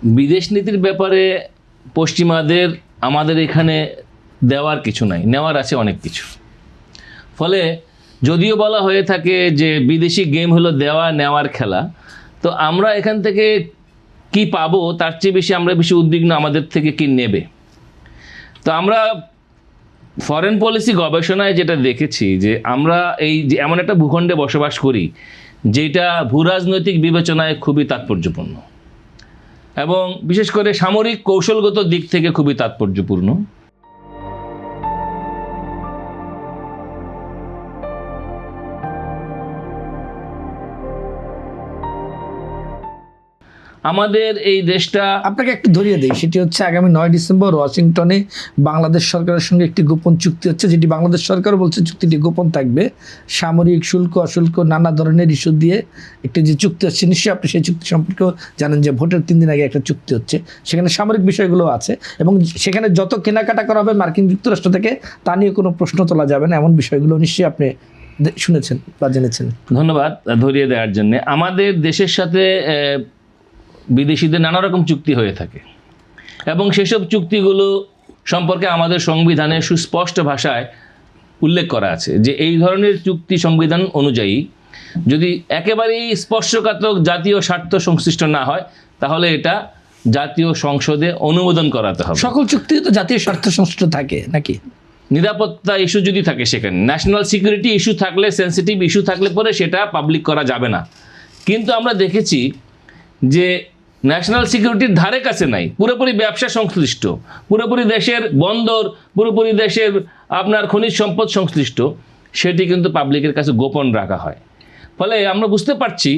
বিদেশ নীতির ব্যাপারে পশ্চিমাদের আমাদের এখানে দেওয়ার কিছু নাই, নেওয়ার আছে অনেক কিছু। ফলে যদিও বলা হয়ে থাকে যে বিদেশি গেম হলো দেওয়া নেওয়ার খেলা, তো আমরা এখান থেকে কি পাবো তার চেয়ে বেশি আমরা বেশি উদ্বিগ্ন আমাদের থেকে কি নেবে। তো আমরা ফরেন পলিসি গবেষণায় যেটা দেখেছি যে আমরা এই যে এমন একটা ভূখণ্ডে বসবাস করি যেটা ভূরাজনৈতিক বিবেচনায় খুবই তাৎপর্যপূর্ণ এবং বিশেষ করে সামরিক কৌশলগত দিক থেকে খুবই তাৎপর্যপূর্ণ। আমাদের এই দেশটা আপনাকে একটু ধরিয়ে দেই, সেটি হচ্ছে আগামী 9 ডিসেম্বর ওয়াশিংটনে বাংলাদেশ সরকারের সঙ্গে একটি গোপন চুক্তি হচ্ছে, যেটি বাংলাদেশ সরকার বলছে চুক্তিটি গোপন থাকবে। সামরিক শুল্ক অশুল্ক নানা ধরনের ইস্যু দিয়ে একটি যে চুক্তি হচ্ছে, নিশ্চয়ই আপনি সেই চুক্তি সম্পর্কেও জানেন যে ভোটের 3 দিন আগে একটা চুক্তি হচ্ছে, সেখানে সামরিক বিষয়গুলো আছে এবং সেখানে যত কেনাকাটা করা হবে মার্কিন যুক্তরাষ্ট্র থেকে তা নিয়ে কোনো প্রশ্ন তোলা যাবে না, এমন বিষয়গুলো নিশ্চয়ই আপনি শুনেছেন বা জেনেছেন। ধন্যবাদ ধরিয়ে দেওয়ার জন্য। আমাদের দেশের সাথে বিদেশিদের নানা রকম চুক্তি হয়ে থাকে এবং সেসব চুক্তিগুলো সম্পর্কে আমাদের সংবিধানে সুস্পষ্ট ভাষায় উল্লেখ করা আছে যে এই ধরনের চুক্তি সংবিধান অনুযায়ী যদি একেবারেই স্পর্শকাতর জাতীয় স্বার্থ সংশ্লিষ্ট না হয় তাহলে এটা জাতীয় সংসদে অনুমোদন করাতে হবে। সকল চুক্তি তো জাতীয় স্বার্থ সংশ্লিষ্ট থাকে নাকি? নিরাপত্তা ইস্যু যদি থাকে, সেখানে ন্যাশনাল সিকিউরিটি ইস্যু থাকলে, সেন্সিটিভ ইস্যু থাকলে পরে সেটা পাবলিক করা যাবে না। কিন্তু আমরা দেখেছি যে ন্যাশনাল সিকিউরিটির ধারে কাছে নাই, পুরোপুরি ব্যবসা সংশ্লিষ্ট, পুরোপুরি দেশের বন্দর, পুরোপুরি দেশের আপনার খনিজ সম্পদ সংশ্লিষ্ট, সেটি কিন্তু পাবলিকের কাছে গোপন রাখা হয়। ফলে আমরা বুঝতে পারছি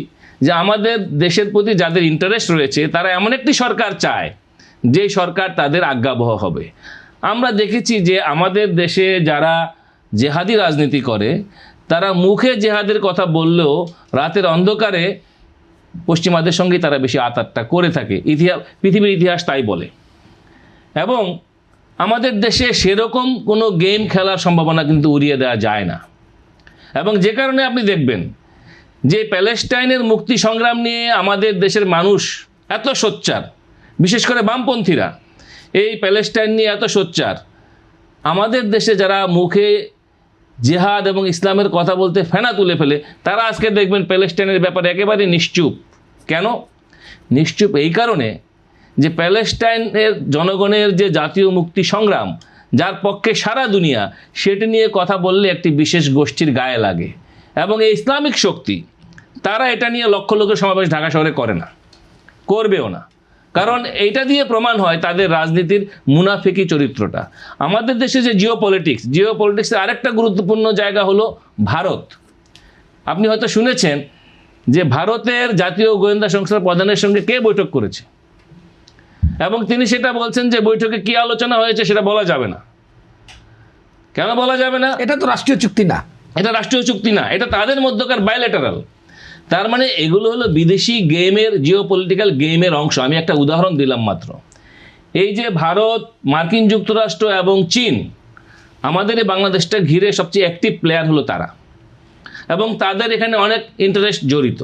যে আমাদের দেশের প্রতি যাদের ইন্টারেস্ট রয়েছে তারা এমন একটি সরকার চায় যে সরকার তাদের আজ্ঞাবহ হবে। আমরা দেখেছি যে আমাদের দেশে যারা জেহাদি রাজনীতি করে তারা মুখে জেহাদের কথা বললেও রাতের অন্ধকারে পশ্চিমাদের সঙ্গেই তারা বেশি আতাতটা করে থাকে, পৃথিবীর ইতিহাস তাই বলে। এবং আমাদের দেশে সেরকম কোনো গেম খেলার সম্ভাবনা কিন্তু উড়িয়ে দেওয়া যায় না। এবং যে কারণে আপনি দেখবেন যে প্যালেস্টাইনের মুক্তি সংগ্রাম নিয়ে আমাদের দেশের মানুষ এত সোচ্চার, বিশেষ করে বামপন্থীরা এই প্যালেস্টাইন নিয়ে এত সোচ্চার, আমাদের দেশে যারা মুখে জেহাদ এবং ইসলামের কথা বলতে ফেনা তুলে ফেলে তারা আজকে দেখবেন প্যালেস্টাইনের ব্যাপারে একেবারে নিশ্চুপ। কেন নিশ্চুপ? এই কারণে যে প্যালেস্টাইনের জনগণের যে জাতীয় মুক্তি সংগ্রাম, যার পক্ষে সারা দুনিয়া, সেটি নিয়ে কথা বললে একটি বিশেষ গোষ্ঠীর গায়ে লাগে এবং এই ইসলামিক শক্তি তারা এটা নিয়ে লক্ষ লক্ষ সমাবেশ ঢাকা শহরে করে না, করবেও না। কারণ এইটা দিয়ে প্রমাণ হয় তাদের রাজনীতির মুনাফিকি চরিত্রটা। আমাদের দেশে যে জিওপলিটিক্সের আরেকটা গুরুত্বপূর্ণ জায়গা হলো ভারত। আপনি হয়তো শুনেছেন যে ভারতের জাতীয় গোয়েন্দা সংস্থার প্রধানের সঙ্গে কে বৈঠক করেছে এবং তিনি সেটা বলছেন যে বৈঠকে কি আলোচনা হয়েছে সেটা বলা যাবে না। কেন বলা যাবে না? এটা তো রাষ্ট্রীয় চুক্তি না, এটা রাষ্ট্রীয় চুক্তি না, এটা তাদের মধ্যকার বাইলেটারাল। তার মানে এগুলো হলো বিদেশি গেমের, জিওপলিটিক্যাল গেমের অংশ। আমি একটা উদাহরণ দিলাম মাত্র। এই যে ভারত, মার্কিন যুক্তরাষ্ট্র এবং চীন, আমাদের এই বাংলাদেশটা ঘিরে সবচেয়ে অ্যাক্টিভ প্লেয়ার হলো তারা এবং তাদের এখানে অনেক ইন্টারেস্ট জড়িত।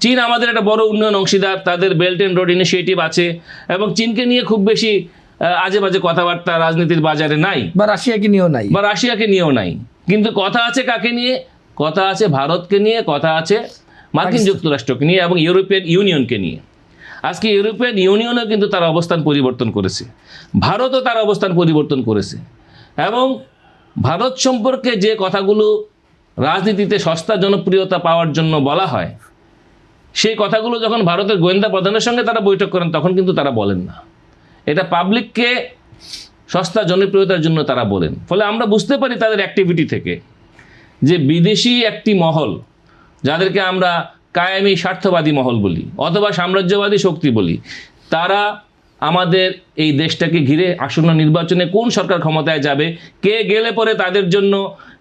চীন আমাদের একটা বড় উন্নয়ন অংশীদার, তাদের বেল্ট অ্যান্ড রোড ইনিশিয়েটিভ আছে এবং চীনকে নিয়ে খুব বেশি আজে বাজে কথাবার্তা রাজনীতির বাজারে নাই, বা রাশিয়াকে নিয়েও নাই। কিন্তু কথা আছে কাকে নিয়ে? কথা আছে ভারতকে নিয়ে, কথা আছে মার্কিন যুক্তরাষ্ট্রকে নিয়ে এবং ইউরোপিয়ান ইউনিয়নকে নিয়ে। আজকে ইউরোপিয়ান ইউনিয়নও কিন্তু তার অবস্থান পরিবর্তন করেছে, ভারতও তার অবস্থান পরিবর্তন করেছে এবং ভারত সম্পর্কে যে কথাগুলো রাজনীতিতে সস্তা জনপ্রিয়তা পাওয়ার জন্য বলা হয়, সেই কথাগুলো যখন ভারতের গোয়েন্দা প্রধানের সঙ্গে তারা বৈঠক করেন তখন কিন্তু তারা বলেন না। এটা পাবলিককে সস্তা জনপ্রিয়তার জন্য তারা বলেন। ফলে আমরা বুঝতে পারি তাদের অ্যাক্টিভিটি থেকে যে বিদেশি একটি মহল, যাদেরকে আমরা কায়েমি স্বার্থবাদী মহল বলি অথবা সাম্রাজ্যবাদী শক্তি বলি, তারা আমাদের এই দেশটাকে ঘিরে আসন্ন নির্বাচনে কোন সরকার ক্ষমতায় যাবে, কে গেলে পরে তাদের জন্য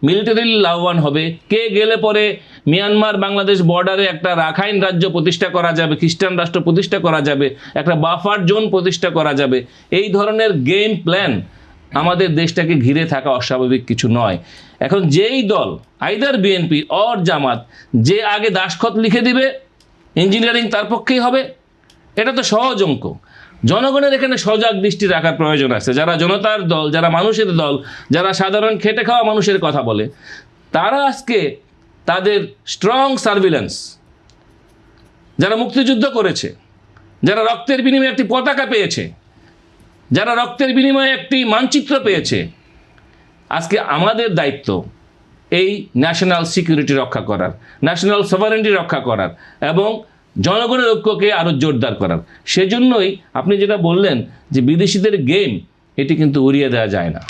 মিলিটারিলি লাভবান হবে, কে গেলে পরে মিয়ানমার বাংলাদেশ বর্ডারে একটা রাখাইন রাজ্য প্রতিষ্ঠা করা যাবে, খ্রিস্টান রাষ্ট্র প্রতিষ্ঠা করা যাবে, একটা বাফার জোন প্রতিষ্ঠা করা যাবে, এই ধরনের গেম প্ল্যান আমাদের দেশটাকে ঘিরে থাকা অস্বাভাবিক কিছু নয়। এখন যেই দল, আইদার বিএনপি অর জামাত, যে আগে দাসখত লিখে দিবে, ইঞ্জিনিয়ারিং তার পক্ষেই হবে এটা তো সহজ অঙ্ক। জনগণের এখানে সজাগ দৃষ্টি রাখার প্রয়োজন আছে। যারা জনতার দল, যারা মানুষের দল, যারা সাধারণ খেটে খাওয়া মানুষের কথা বলে, তারা আজকে তাদের স্ট্রং সার্ভিলেন্স, যারা মুক্তিযুদ্ধ করেছে, যারা রক্তের বিনিময়ে একটি পতাকা পেয়েছে, যারা রক্তের বিনিময়ে একটি মানচিত্র পেয়েছে, আজকে আমাদের দায়িত্ব এই ন্যাশনাল সিকিউরিটি রক্ষা করার, ন্যাশনাল সভারেন্টি রক্ষা করার এবং জনগণের ঐক্যকে আরও জোরদার করার। সেজন্যই আপনি যেটা বললেন যে বিদেশিদের গেম, এটি কিন্তু উড়িয়ে দেওয়া যায় না।